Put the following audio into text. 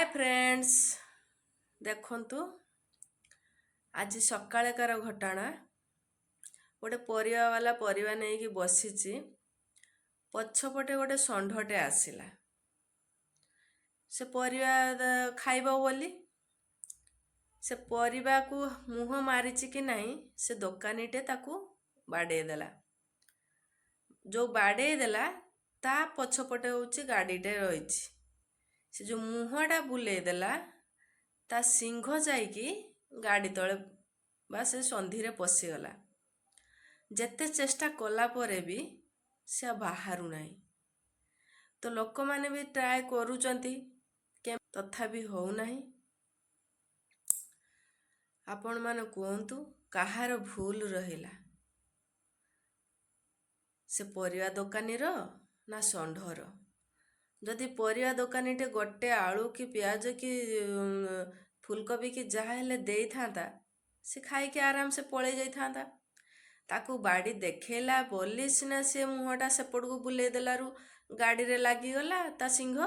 Hi friends देखंतु आज सकाळेकार घटना गोटे परिवा वाला परिवा नहीं बसी पछपटे गोटे षंढटे आसला से परिवा खाइब बोली से परिवा को मुह मारिची कि नहीं से दोकानीटे ताकू बाड़े देला जो बाड़े देला ता पछपटे होची गाड़ीटे रही से जो मुहटा बुले देला ता सिंह जाइकी गाड़ी तले बा से संधिरे पशिगला जेते चेष्टा कला परे भी से बाहरु नहीं तो लोक माने भी ट्राए करूचंती के तथापि हो नहीं। आपण माने कहतु कहार भूल रहिला से परिवा दोकानी रो ना षंढर। जदि परिवा दोकानीटे गोटे आलू कि प्याज कि फुलकोबी कि जहाँ हेले देई थांता से खाई के आराम से पळे जाई थांता ताकू बाड़ी देखेला बोली सिना से मुहटा सेपट को बुले देलारू गाड़ी रे लागी गला ता सिंह